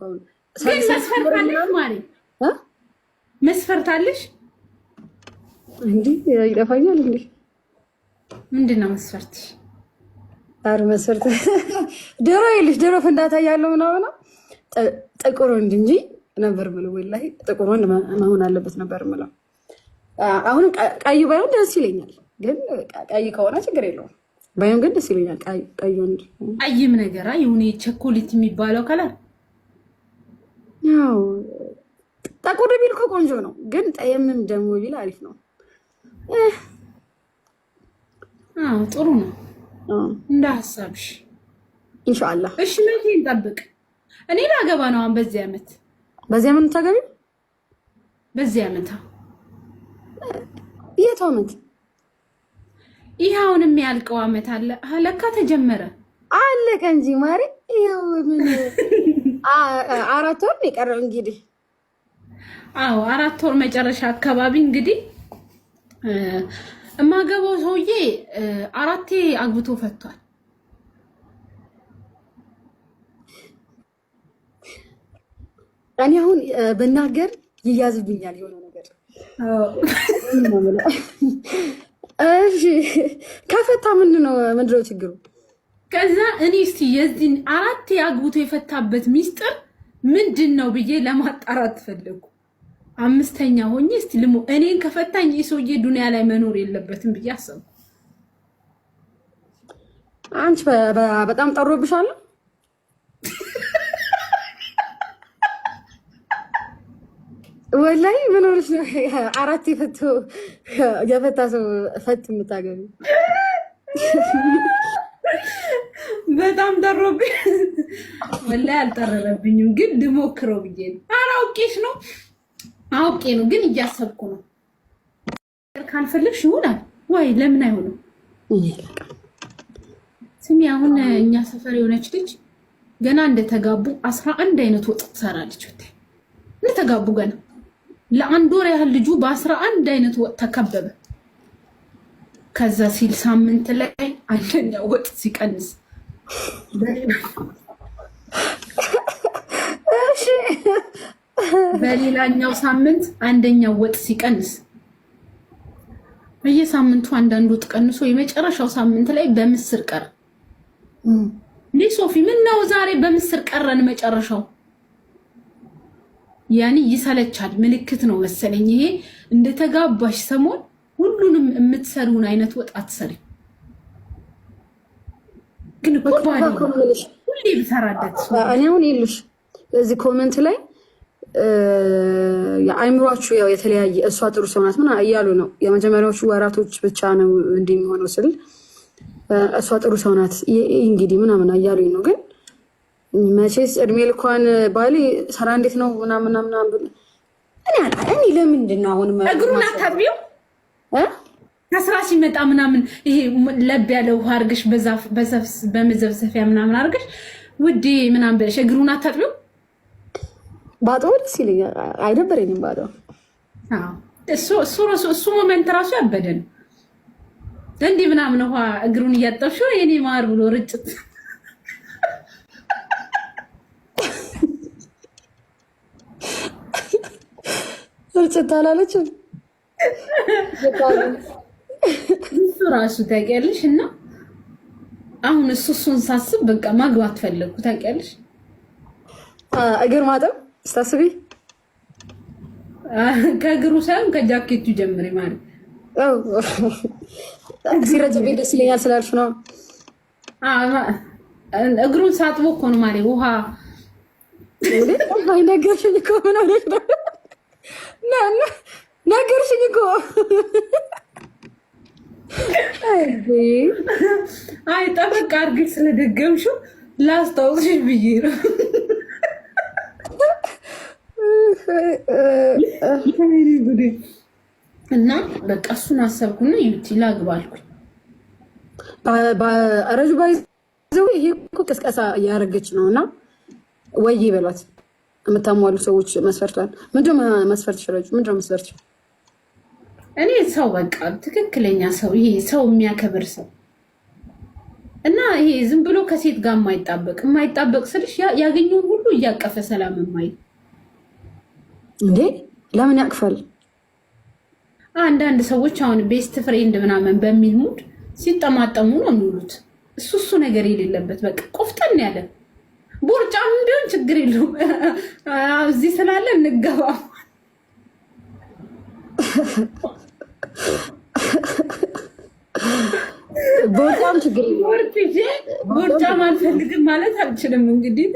ግን መስፈርታለሽ ማሪ መስፈርታለሽ እንዴ? ይጠፋኛል እንዴ? ምንድነው መስፈርትሽ? አረ መስፈርት ድሮ ይልሽ ድሮ ፍንዳታ ያለው ምናምን ጥቁር ወንድ እንጂ ነበር ብለው ወላሂ ጥቁር ወንድ መሆን አለበት ነበር ብለው። አሁን ቀይ ባይሆን ደስ ይለኛል፣ ግን ቀይ ከሆነ ችግር የለውም። ባይሆን ግን ደስ ይለኛል ቀይ ወንድ። ቀይም ነገር የሆነ ቸኮሌት የሚባለው ከለር ያው ጠቁር ቢል እኮ ቆንጆ ነው፣ ግን ጠየምም ደግሞ ቢል አሪፍ ነው። ጥሩ ነው እንደ ሀሳብሽ ኢንሻአላህ። እሺ መቼ እንጠብቅ? እኔ ላገባ ነው አሁን በዚህ ዓመት። በዚህ ዓመት ታገቢ? በዚህ ዓመት የት ዓመት? ይሄ አሁን የሚያልቀው ዓመት አለ ለካ ተጀመረ አለቀ እንጂ ማሪ። ይሄው ምን 4 ወር የቀረው እንግዲህ። አዎ 4 ወር መጨረሻ አካባቢ እንግዲህ እማገባው ሰውዬ 4 አግብቶ ፈቷል። እኔ አሁን በናገር ይያዝብኛል የሆነ ነገር። እሺ ከፈታ ምንድነው ችግሩ? ከዛ እኔ እስቲ የዚህን 4 አግብቶ የፈታበት ሚስጥር ምንድነው ብዬ ለማጣራት ፈለኩ። 5ኛ ሆኜ እስቲ እኔን ከፈታኝ ሰውዬ ዱንያ ላይ መኖር የለበትም ብዬ አሰብኩ። አንቺ በጣም ጠሮብሻል። ወላሂ ምን ሆነሽ ነው 4 የፈታ ሰው ፈት የምታገቢ? በጣም ጠሮብኝ። ወላሂ አልጠረረብኝም፣ ግን ልሞክረው ብዬ ነው። አውቄ ነው ግን እያሰብኩ ነው። ካልፈለግሽ ይሆናል ወይ ለምን አይሆንም? ስሚ አሁን እኛ ሰፈር የሆነች ልጅ ገና እንደተጋቡ 11 አይነት ወጥ ትሰራለች። እንደተጋቡ ገና ለ1 ወር ያህል ልጁ በ11 አይነት ወጥ ተከበበ። ከዛ ሲል ሳምንት ላይ አንደኛው ወጥ ሲቀንስ በሌላኛው ሳምንት አንደኛው ወጥ ሲቀንስ በየሳምንቱ አንዳንዱ ወጥ ቀንሶ የመጨረሻው ሳምንት ላይ በምስር ቀረ። እንዴ ሶፊ ምን ነው ዛሬ በምስር ቀረን? መጨረሻው ያኔ ይሰለቻል ምልክት ነው መሰለኝ። ይሄ እንደተጋባሽ ሰሞን ሁሉንም የምትሰሩን አይነት ወጥ አትሰሪ። ግን ቆባሪ ሁሌ ብሰራለት እኔ አሁን ይልሽ እዚህ ኮሜንት ላይ የአይምሯችሁ ያው የተለያየ እሷ ጥሩ ሰው ናት ምናምን እያሉ ነው። የመጀመሪያዎቹ ወራቶች ብቻ ነው እንደሚሆነው ስል እሷ ጥሩ ሰው ናት እንግዲህ ምናምን እያሉኝ ነው። ግን መቼስ እድሜ ልኳን ባሌ ሰራ እንዴት ነው ምናምን እኔ ለምንድን ነው አሁን እግሩን አታጥቢው? ከስራ ሲመጣ ምናምን ይሄ ለብ ያለ ውሃ አድርገሽ በመዘፍዘፊያ ምናምን አድርገሽ ውዴ ምናምን ብለሽ እግሩን አታጥቢው? ባጠው ደስ ይለኛል፣ አይደበረኝም ባጠው። እሱ ሞመንት ራሱ ያበደ ነው። እንዲህ ምናምን ውሃ እግሩን እያጠብሽው የኔ ማር ብሎ ርጭት ርጭት አላለችም እሱ ራሱ ታውቂያለሽ። እና አሁን እሱን ሳስብ በቃ ማግባት ፈለግኩ ታውቂያለሽ። እግር ማጠብ ስታስቢ ከእግሩ ሳይሆን ከጃኬቱ ጀምሪ ማለት ሲረጭብኝ ደስ ይለኛል ስላልሽ ነው። እግሩን ሳጥቦ እኮ ነው ማለት ውሃ ነገርሽኝ እኮ ምን ሆነሽ ነው? ነገርሽኝ እኮ አይ ጠበቅ አድርገሽ ስለደገምሽው ላስታውስሽ ብዬ ነው። እና በቃ እሱን አሰብኩና ዩቲ ላግባ አልኩኝ። አረጁ ባይዘው ይሄ እኮ ቅስቀሳ እያደረገች ነው። እና ወይ ይበሏት የምታሟሉ ሰዎች መስፈርቷል። ምንድነው መስፈርትሽ? ረጁ ምንድነው መስፈርትሽ? እኔ ሰው በቃ ትክክለኛ ሰው፣ ይሄ ሰው የሚያከብር ሰው እና ይሄ ዝም ብሎ ከሴት ጋር የማይጣበቅ ስልሽ ያገኘውን ሁሉ እያቀፈ ሰላም ማይ እንዴ ለምን ያቅፋል? አንዳንድ ሰዎች አሁን ቤስት ፍሬንድ ምናምን በሚል ሙድ ሲጠማጠሙ ነው የሚውሉት። እሱ ነገር የሌለበት በቃ ቆፍጠን ያለ ቦርጫም ቢሆን ችግር የለውም። እዚህ ስላለ እንገባ። ቦርጫም ችግር የለውም። ቦርጫም አልፈልግም ማለት አልችልም። እንግዲህ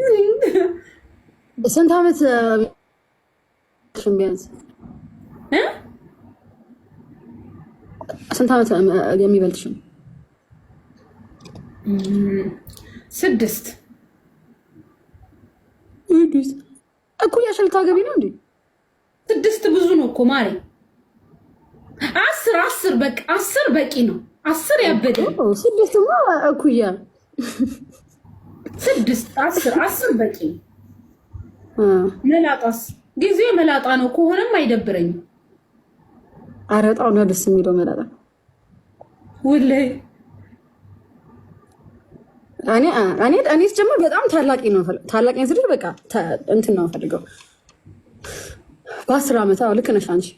ስንት ዓመት ቢያንስ ስንት ዓመት የሚበልጥሽ? 6 እኩያሽ ልታገቢ ነው እንዴ? 6 ብዙ ነው እኮ ማሬ። 10 በቃ 10 በቂ ነው። 10 ያበደ 6ማ እኩያ 10 በቂ ነው። መላጣስ ጊዜ መላጣ ነው ከሆነም አይደብረኝም። አረጣው ነው ደስ የሚለው መላጣ ወላሂ። እኔ ስጀምር በጣም ታላቂ ነው ስልሽ በቃ እንትን ነው ፈልገው በ10 ዓመት ልክ ነሽ አንቺ።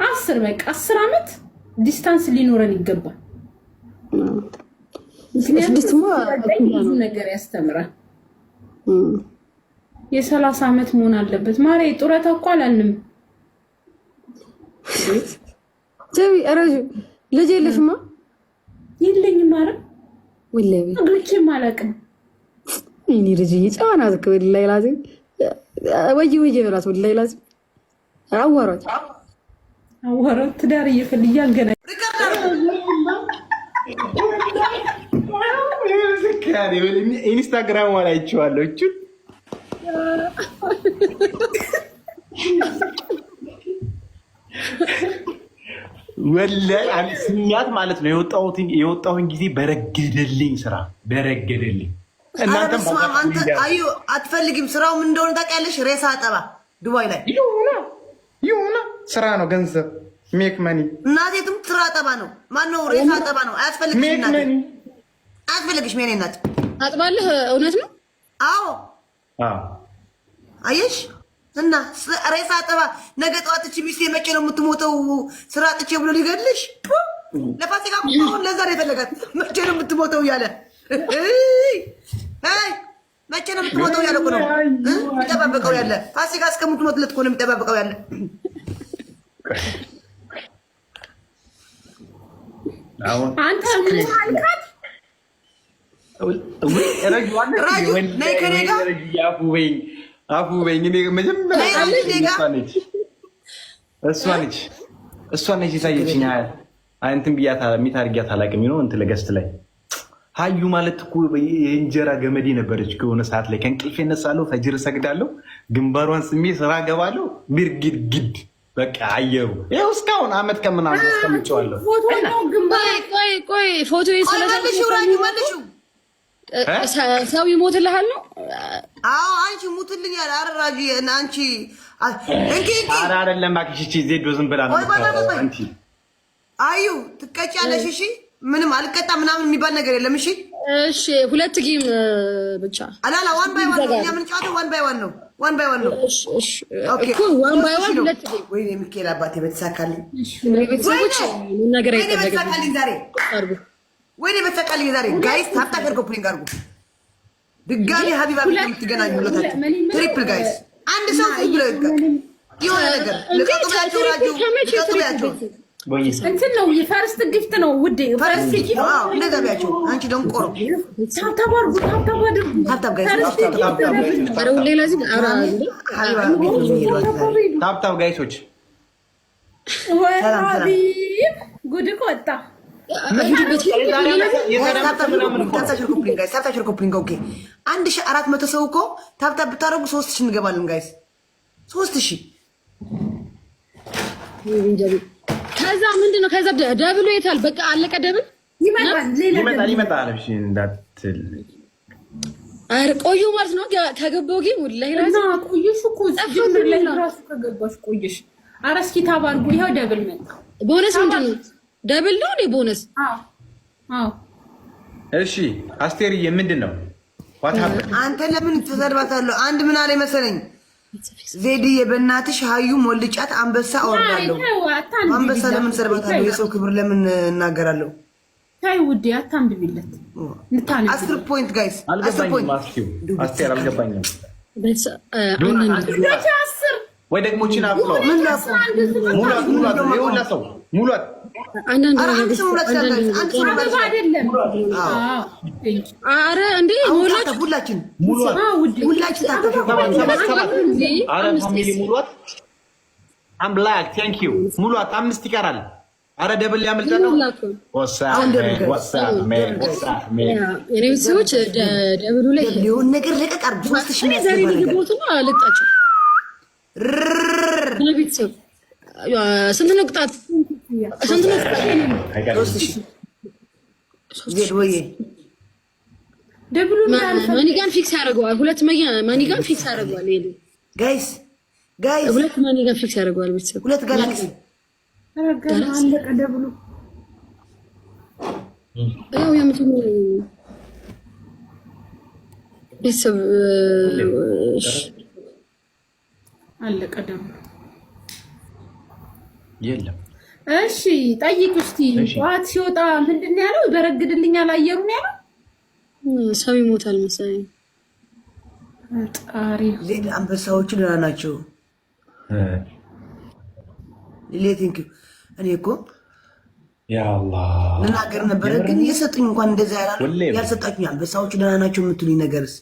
10 በቃ 10 ዓመት ዲስታንስ ሊኖረን ይገባል። ስድስትማ ብዙ ነገር ያስተምራል። የ30 ዓመት መሆን አለበት ማሬ። ጡረታ እኮ አላልንም። ጀቢ አረጁ ልጅ የለሽማ? የለኝም። ማረ ወላሂ አግብቼም አላውቅም። እኔ ልጅ ጫዋና ዝክ ወላሂ ላዚ ወይ በራስ ወላሂ ላዚ አዋራት ትዳር እየፈልያ ገና ኢንስታግራም ላይ አይቼዋለሁ። እቺ ወላሂ ስሚያት ማለት ነው። የወጣሁኝ ጊዜ በረገደልኝ ስራ በረገደልኝ። እናንተም አዩ አትፈልጊም? ስራው ምን እንደሆነ ታውቂያለሽ? ሬሳ አጠባ ዱባይ ላይ ይሁና ስራ ነው፣ ገንዘብ ሜክ መኒ። እናቴቱም ስራ አጠባ ነው። ማነው ሬሳ አጠባ ነው። አያስፈልግሽ እናቴ አያስፈልግሽ። ምን እናት አጥባለህ? እውነት ነው። አዎ አየሽ። እና ሬሳ አጠባ ነገ ጠዋት እቺ ሚስቴ መቼ ነው የምትሞተው? ስራ አጥቼ ብሎ ሊገድልሽ ለፋሲካ አሁን ለዛ ነው የፈለጋት። መቼ ነው የምትሞተው እያለ መቼ ነው የምትሞተው እያለ እኮ ነው የሚጠባበቀው ያለ። ፋሲካ እስከምትሞትለት እኮ ነው የሚጠባበቀው ያለ። አንተ ምን አልካት? ነይ ከኔ ጋር አፉ በይኝ። መጀመሪያ እሷ ነች የታየችኝ። እንትን ብያታ ሚት አድርጊያት አላውቅም ነው እንትን ለገስት ላይ ሀዩ ማለት እኮ የእንጀራ ገመዴ ነበረች። ከሆነ ሰዓት ላይ ከእንቅልፍ እነሳለሁ፣ ፈጅር እሰግዳለሁ፣ ግንባሯን ስሜ ስራ ገባለሁ። ብርግድግድ በቃ አየሩ ይኸው እስካሁን አመት ከምናምን አስቀምጬዋለሁ። ቆይ ፎቶ ሰው ይሞትልሃል ነው? አዎ አንቺ ሙትልኛል። አረራጂ አንቺ እንኪ አይደለም እባክሽ። እቺ ዜዶ ዝም ብላ ነው አንቺ አዩ ትቀጫለሽ። እሺ ምንም አልቀጣ ምናምን የሚባል ነገር የለም። እሺ እሺ 2 ጌም ብቻ አላላ ዋን ባይ ዋን ነው። እኛ ምን ጫወተው ዋን ባይ ዋን ነው። ዋን ባይ ዋን ነው። እሺ እኮ ዋን ባይ ዋን 2 ጌም። ወይኔ ሚካኤል አባቴ በተሳካልኝ። ቤተሰቦች ነገር በተሳካልኝ ዛሬ ወይኔ በተሳካልኝ ዛሬ። ጋይስ ታፕ አድርጎ ፕሊንግ አድርጉ። ድጋሚ ሀቢባ የምትገናኙ ሁለታችሁ ትሪፕል ጋይስ። አንድ ሰው ብሎ የሆነ ነገር ለቀጥላችሁ ራዲዮ ለቀጥላችሁ እንትን ነው የፈርስት ጊፍት ነው ውዴ። ፈርስት ጊፍት እንደዛ ቢያቸው አንቺ ደግሞ ቆሮ ታብታብ አድርጉ። ታብታብ ጋይስ ታብታብ ጋይሶች ጉድ እኮ ወጣ። አንድ 1400 ሰው እኮ ታብታብ ብታደርጉ 3000 እንገባለን ጋይስ። 3000 ከዛ ምንድን ነው? ከዛ ደብሉ የታል? በቃ አለቀ። ደብል ይመጣል። እሺ እንዳትል አረ ቆዩ ማለት ነው። ከገባው ጌም ወላሂ ራሱ ቆየሽ እኮ ጀምር ላይ ራሱ ከገባሽ ቆየሽ። ኧረ እስኪ ታባርጉ። ይኸው ደብል መጣ። ቦነስ ምንድን ነው? ደብል ነው እንዴ ቦነስ? አዎ። እሺ አስቴርዬ ምንድን ነው? አንተ ለምን ተሰርባታለህ? አንድ ምን አለ መሰለኝ ዜድዬ በእናትሽ ሀዩ ሞልጫት አንበሳ አወርዳለሁ። አንበሳ ለምን ሰርባታለሁ? የሰው ክብር ለምን እናገራለሁ? ታይ ውዴ አታንብቢለት። 10 ፖይንት ጋይስ 10 ፖይንት አስቴር አልገባኝም። ወይ ደግሞ ቺና አፍሎ ምን ሙላት ሰው ሙላት አንዳንድ አረ እንዴ ሁላችን ሙሏት አምላክ ቴንክ ዩ ሙሏት። 5 ይቀራል። አረ ደብል ያመልጣ ነው። ሰዎች ደብሉ ላይ ሊሆን ነገር ለቀቅ አርጉ። 3000 ዛሬ ልግቦቱና አለጣቸው ቤተሰብ ስንት ነው ቅጣት? ስንት ነው ቅጣት? 3000 ዜድ ወይ ደብሉ ማኒጋን ፊክስ ያደርገዋል። ሁለት ማኒጋን ፊክስ ያደርገዋል። ይሄ ጋይስ ሁለት ማኒጋን ፊክስ ያደርገዋል። ቤተሰብ ሁለት ጋላክሲ ረጋና አለቀ ደብሉ ያው የምትሙ ቤተሰብ አለቀ ደብሉ የለም። እሺ ጠይቅ እስቲ። ጠዋት ሲወጣ ምንድን ነው ያለው? ይበረግድልኛል አየሩ ነው ያለው። ሰው ይሞታል መሰለኝ። ጣሪ ዜድ አንበሳዎቹ ደህና ናቸው። ሌቲንክ እኔ እኮ ያ አላህ ልናገር ነበረ ግን የሰጡኝ እንኳን እንደዛ ያላሉ ያልሰጣችኝ አንበሳዎቹ ደህና ናቸው የምትሉኝ ነገርስ